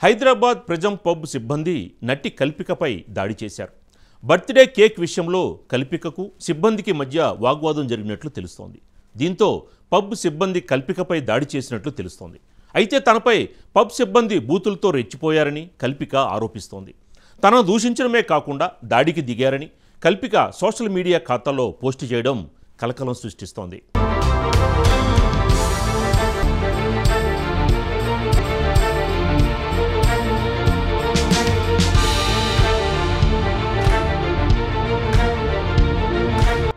Hyderabad prism pub సిబ్బంది నటి కల్పికపై దాడి చేశారు. బర్త్డే కేక్ విషయంలో కల్పికకు సిబ్బందికి మధ్య వాగ్వాదం జరిగినట్లు తెలుస్తోంది. దీంతో పబ్ సిబ్బంది కల్పికపై దాడి చేసినట్లు తెలుస్తోంది. అయితే తనపై పబ్ సిబ్బంది బూతులతో రెచ్చిపోయారని కల్పిక ఆరోపిస్తోంది. తనను దూషించడమే కాకుండా దాడికి దిగారని కల్పిక సోషల్ మీడియా ఖాతాలో పోస్టు చేయడం కలకలం సృష్టిస్తోంది.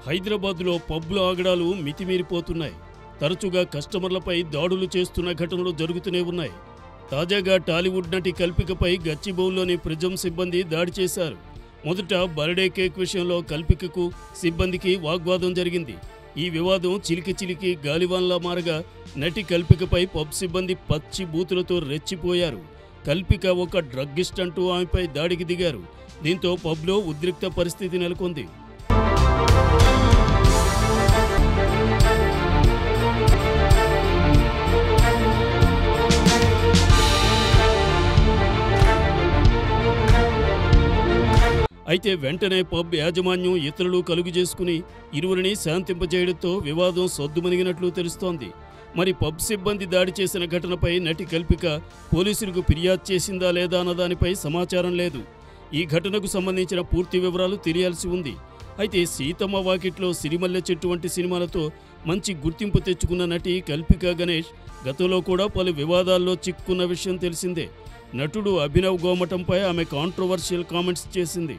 హైదరాబాద్లో పబ్ల ఆగడాలు మితిమీరిపోతున్నాయి. తరచుగా కస్టమర్లపై దాడులు చేస్తున్న ఘటనలు జరుగుతూనే ఉన్నాయి. తాజాగా టాలీవుడ్ నటి కల్పికపై గచ్చిబౌలిలోని ప్రిజం సిబ్బంది దాడి చేశారు. మొదట బర్త్డే కేక్ విషయంలో కల్పికకు సిబ్బందికి వాగ్వాదం జరిగింది. ఈ వివాదం చిలికి గాలివాన్లా మారగా నటి కల్పికపై పబ్ సిబ్బంది పచ్చి బూతులతో రెచ్చిపోయారు. కల్పిక ఒక డ్రగ్గిస్ట్ అంటూ ఆమెపై దాడికి దిగారు. దీంతో పబ్లో ఉద్రిక్త పరిస్థితి నెలకొంది. అయితే వెంటనే పబ్ యాజమాన్యం ఇతరులు కలుగు చేసుకుని ఇరువురిని శాంతింపజేయడంతో వివాదం సద్దుమణిగినట్లు తెలుస్తోంది. మరి పబ్ సిబ్బంది దాడి చేసిన ఘటనపై నటి కల్పిక పోలీసులకు ఫిర్యాదు చేసిందా లేదా అన్నదానిపై సమాచారం లేదు. ఈ ఘటనకు సంబంధించిన పూర్తి వివరాలు తెలియాల్సి ఉంది. అయితే సీతమ్మ వాకిట్లో సిరిమల్లె చెట్టు వంటి సినిమాలతో మంచి గుర్తింపు తెచ్చుకున్న నటి కల్పిక గణేష్ గతంలో కూడా పలు వివాదాల్లో చిక్కున్న విషయం తెలిసిందే. నటుడు అభినవ్ గోమటంపై ఆమె కాంట్రోవర్షియల్ కామెంట్స్ చేసింది.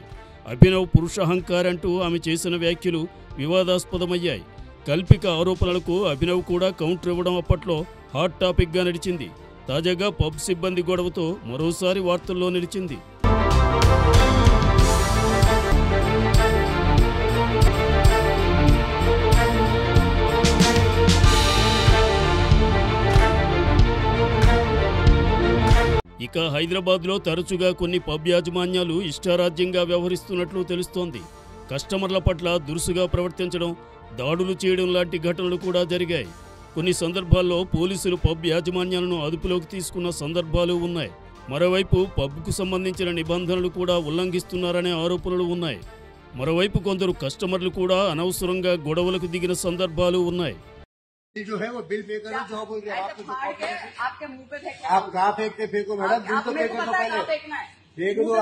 అభినవ్ పురుషహంకారంటూ ఆమె చేసిన వ్యాఖ్యలు వివాదాస్పదమయ్యాయి. కల్పిక ఆరోపణలకు అభినవ్ కూడా కౌంటర్ ఇవ్వడం అప్పట్లో హాట్ టాపిక్గా నడిచింది. తాజాగా పబ్ సిబ్బంది గొడవతో మరోసారి వార్తల్లో నిలిచింది. ఇక హైదరాబాద్లో తరచుగా కొన్ని పబ్ యాజమాన్యాలు ఇష్టారాజ్యంగా వ్యవహరిస్తున్నట్లు తెలుస్తోంది. కస్టమర్ల పట్ల దురుసుగా ప్రవర్తించడం, దాడులు చేయడం లాంటి ఘటనలు కూడా జరిగాయి. కొన్ని సందర్భాల్లో పోలీసులు పబ్ యాజమాన్యాలను అదుపులోకి తీసుకున్న సందర్భాలు ఉన్నాయి. మరోవైపు పబ్కు సంబంధించిన నిబంధనలు కూడా ఉల్లంఘిస్తున్నారనే ఆరోపణలు ఉన్నాయి. మరోవైపు కొందరు కస్టమర్లు కూడా అనవసరంగా గొడవలకు దిగిన సందర్భాలు ఉన్నాయి. जो है वो बिल पे करो, जो बोल रहे हैं आपके मुंह पे आप कहाँ फेंकते फेंको मैडम, बिल तो फेंको तो पहले फेंक दो।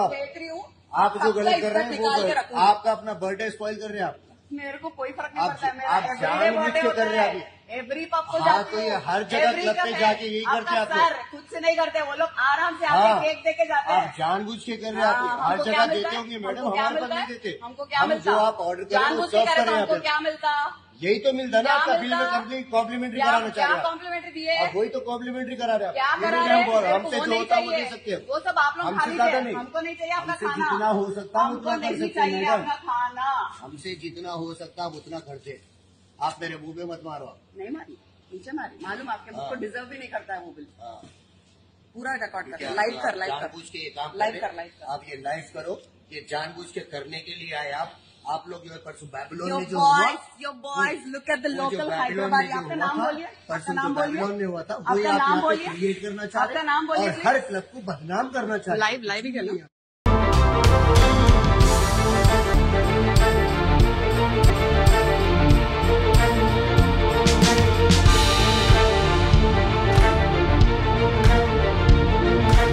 आप जो गलत कर रहे हैं वो आपका अपना बर्थडे स्पॉइल कर रहे हैं आप। मेरे को कोई फर्क नहीं पड़ता है, आप जानबूझ के कर रहे हैं अभी। एवरी पब को तो ये हर जगह क्लब पे जाके यही करते हैं आप लोग। खुद से नहीं करते वो लोग, आराम से आके केक दे के जाते हैं। आप जानबूझ के कर रहे हैं, आप हर जगह देते होंगे मैडम, हमारे पास नहीं देते। हमको क्या मिलता? जो आप ऑर्डर कर रहे हैं वो सर्व कर रहे हैं, क्या मिलता? यही तो मिलता ना आपका बिल में। कंपनी कॉम्प्लीमेंट्री कराना चाह रहे हैं, कॉम्प्लीमेंट्री दिए, वही तो कॉम्प्लीमेंट्री करा रहे हैं। क्या करा रहे हैं? हमसे जो होता है वो दे सकते हैं, वो सब आप लोग हमसे ज्यादा नहीं। हमको नहीं चाहिए आपका खाना, जितना हो सकता है उतना कर सकते हैं मैडम। खाना हमसे जितना हो सकता है उतना खर्चे। आप मेरे मुंह पे मत मारो। नहीं मारी, नीचे मारी, मालूम आपके मुझको डिजर्व भी नहीं करता है वो बिल। पूरा रिकॉर्ड कर, लाइव कर, जानबूझ के ये काम लाइव कर, आप ये लाइव करो, ये जानबूझ के करने के लिए आए आप लोग जो है परसों बैबलोन में जो your boys look at the local Hyderabad। आपका नाम बोलिए, परसों जो बैबलोन में हुआ था वो आपका आप नाम यहाँ पे बोलिए, क्रिएट करना चाह रहे हैं नाम बोलिए और हर क्लब को बदनाम करना चाह रहे हैं। लाइव ही करना।